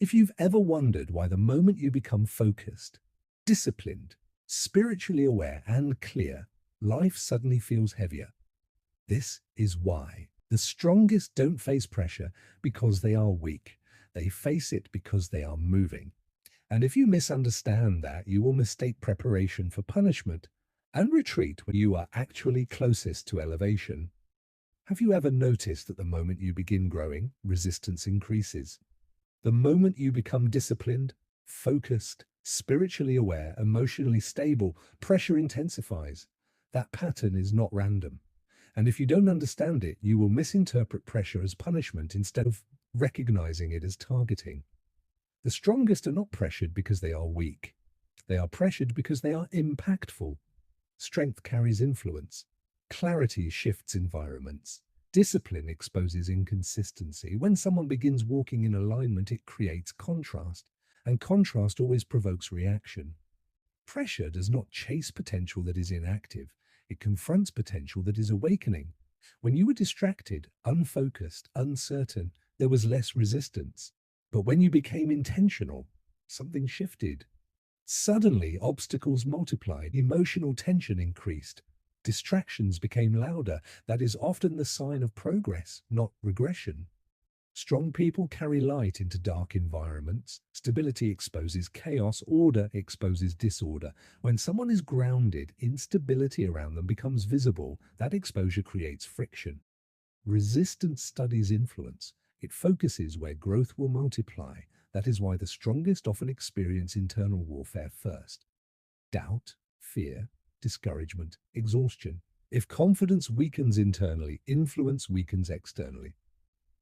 If you've ever wondered why the moment you become focused, disciplined, spiritually aware, and clear, life suddenly feels heavier, this is why. The strongest don't face pressure because they are weak. They face it because they are moving. And if you misunderstand that, you will mistake preparation for punishment and retreat when you are actually closest to elevation. Have you ever noticed that the moment you begin growing, resistance increases? The moment you become disciplined, focused, spiritually aware, emotionally stable, pressure intensifies. That pattern is not random. And if you don't understand it, you will misinterpret pressure as punishment instead of recognizing it as targeting. The strongest are not pressured because they are weak. They are pressured because they are impactful. Strength carries influence. Clarity shifts environments. Discipline exposes inconsistency. When someone begins walking in alignment, it creates contrast, and contrast always provokes reaction. Pressure does not chase potential that is inactive. It confronts potential that is awakening. When you were distracted, unfocused, uncertain, there was less resistance. But when you became intentional, something shifted. Suddenly, obstacles multiplied, emotional tension increased, distractions became louder. That is often the sign of progress, not regression. Strong people carry light into dark environments. Stability exposes chaos, order exposes disorder. When someone is grounded, instability around them becomes visible. That exposure creates friction. Resistance studies influence. It focuses where growth will multiply. That is why the strongest often experience internal warfare first. Doubt, fear, discouragement, exhaustion. If confidence weakens internally, influence weakens externally.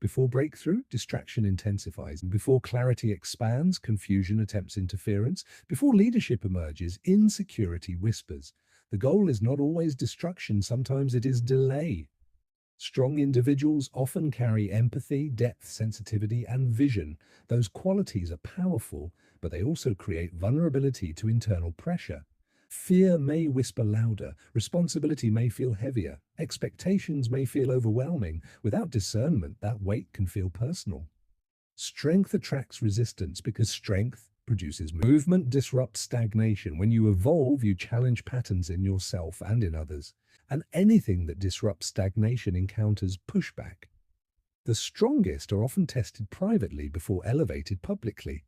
Before breakthrough, distraction intensifies. Before clarity expands, confusion attempts interference. Before leadership emerges, insecurity whispers. The goal is not always destruction, sometimes it is delay. Strong individuals often carry empathy, depth, sensitivity, and vision. Those qualities are powerful, but they also create vulnerability to internal pressure. Fear may whisper louder, responsibility may feel heavier, expectations may feel overwhelming. Without discernment, that weight can feel personal. Strength attracts resistance because strength produces movement, disrupts stagnation. When you evolve, you challenge patterns in yourself and in others. And anything that disrupts stagnation encounters pushback. The strongest are often tested privately before elevated publicly.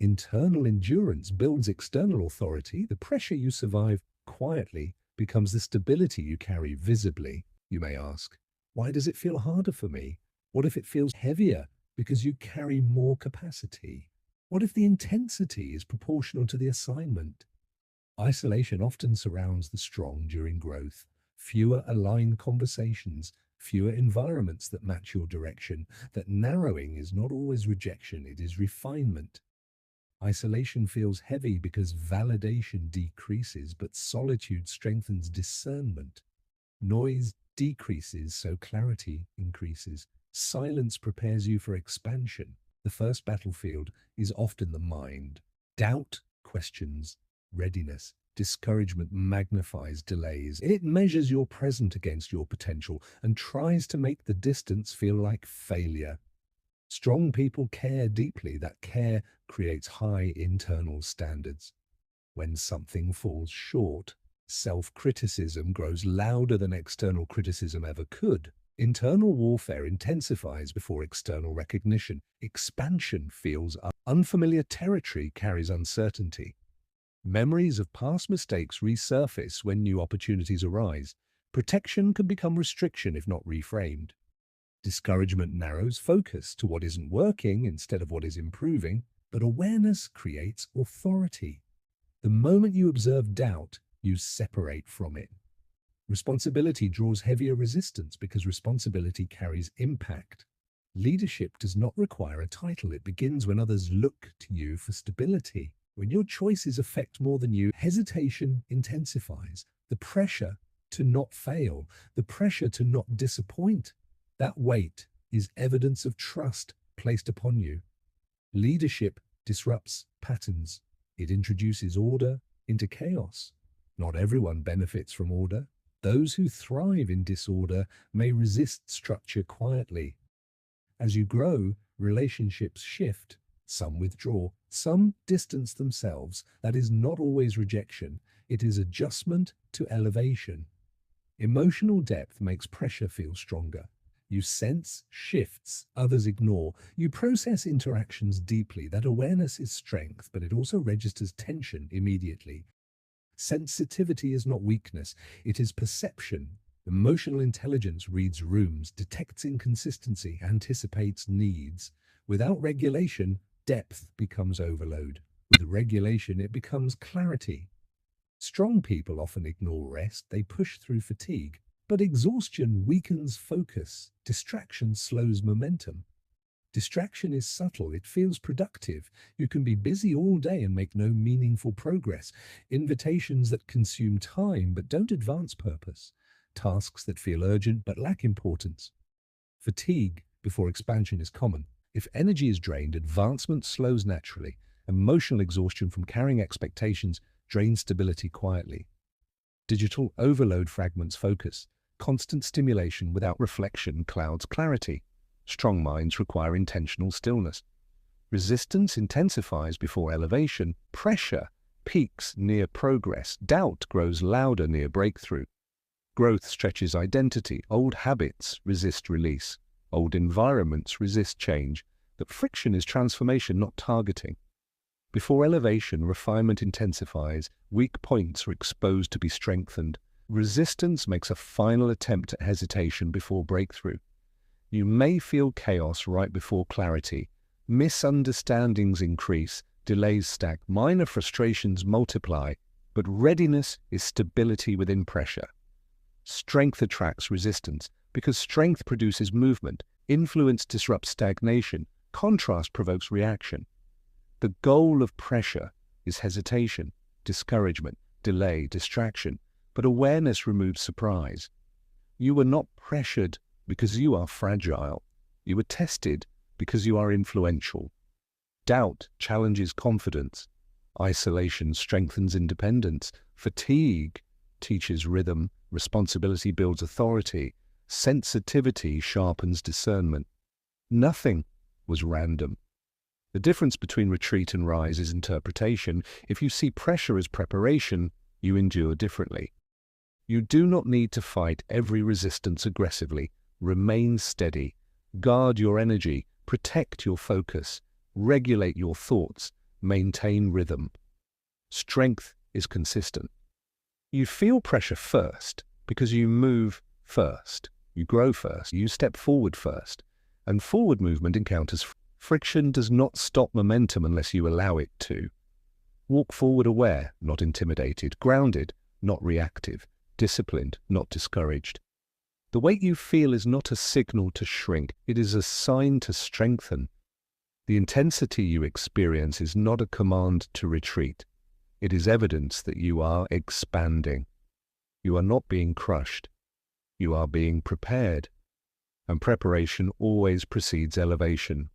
Internal endurance builds external authority. The pressure you survive quietly becomes the stability you carry visibly. You may ask, why does it feel harder for me? What if it feels heavier? Because you carry more capacity. What if the intensity is proportional to the assignment? Isolation often surrounds the strong during growth. Fewer aligned conversations, fewer environments that match your direction. That narrowing is not always rejection, it is refinement. Isolation feels heavy because validation decreases, but solitude strengthens discernment. Noise decreases, so clarity increases. Silence prepares you for expansion. The first battlefield is often the mind. Doubt questions readiness. Discouragement magnifies delays. It measures your present against your potential and tries to make the distance feel like failure. Strong people care deeply. That care creates high internal standards. When something falls short, self-criticism grows louder than external criticism ever could. Internal warfare intensifies before external recognition. Expansion feels unfamiliar territory carries uncertainty. Memories of past mistakes resurface when new opportunities arise. Protection can become restriction if not reframed. Discouragement narrows focus to what isn't working instead of what is improving, but awareness creates authority. The moment you observe doubt, you separate from it. Responsibility draws heavier resistance because responsibility carries impact. Leadership does not require a title. It begins when others look to you for stability. When your choices affect more than you, hesitation intensifies. The pressure to not fail, the pressure to not disappoint. That weight is evidence of trust placed upon you. Leadership disrupts patterns. It introduces order into chaos. Not everyone benefits from order. Those who thrive in disorder may resist structure quietly. As you grow, relationships shift. Some withdraw, some distance themselves. That is not always rejection, it is adjustment to elevation. Emotional depth makes pressure feel stronger. You sense shifts others ignore. You process interactions deeply. That awareness is strength, but it also registers tension immediately. Sensitivity is not weakness, it is perception. Emotional intelligence reads rooms, detects inconsistency, anticipates needs. Without regulation, depth becomes overload. With regulation, it becomes clarity. Strong people often ignore rest, they push through fatigue. But exhaustion weakens focus. Distraction slows momentum. Distraction is subtle, it feels productive. You can be busy all day and make no meaningful progress. Invitations that consume time but don't advance purpose. Tasks that feel urgent but lack importance. Fatigue before expansion is common. If energy is drained, advancement slows naturally. Emotional exhaustion from carrying expectations drains stability quietly. Digital overload fragments focus. Constant stimulation without reflection clouds clarity. Strong minds require intentional stillness. Resistance intensifies before elevation. Pressure peaks near progress. Doubt grows louder near breakthrough. Growth stretches identity. Old habits resist release. Old environments resist change. That friction is transformation, not targeting. Before elevation, refinement intensifies. Weak points are exposed to be strengthened. Resistance makes a final attempt at hesitation before breakthrough. You may feel chaos right before clarity. Misunderstandings increase, delays stack, minor frustrations multiply, but readiness is stability within pressure. Strength attracts resistance because strength produces movement. Influence disrupts stagnation. Contrast provokes reaction. The goal of pressure is hesitation, discouragement, delay, distraction, but awareness removes surprise. You are not pressured because you are fragile. You are tested because you are influential. Doubt challenges confidence. Isolation strengthens independence. Fatigue teaches rhythm. Responsibility builds authority. Sensitivity sharpens discernment. Nothing was random. The difference between retreat and rise is interpretation. If you see pressure as preparation, you endure differently. You do not need to fight every resistance aggressively. Remain steady. Guard your energy. Protect your focus. Regulate your thoughts. Maintain rhythm. Strength is consistent. You feel pressure first because you move first. You grow first. You step forward first. And forward movement encounters friction does not stop momentum unless you allow it to. Walk forward aware, not intimidated. Grounded, not reactive. Disciplined, not discouraged. The weight you feel is not a signal to shrink. It is a sign to strengthen. The intensity you experience is not a command to retreat. It is evidence that you are expanding. You are not being crushed. You are being prepared. And preparation always precedes elevation.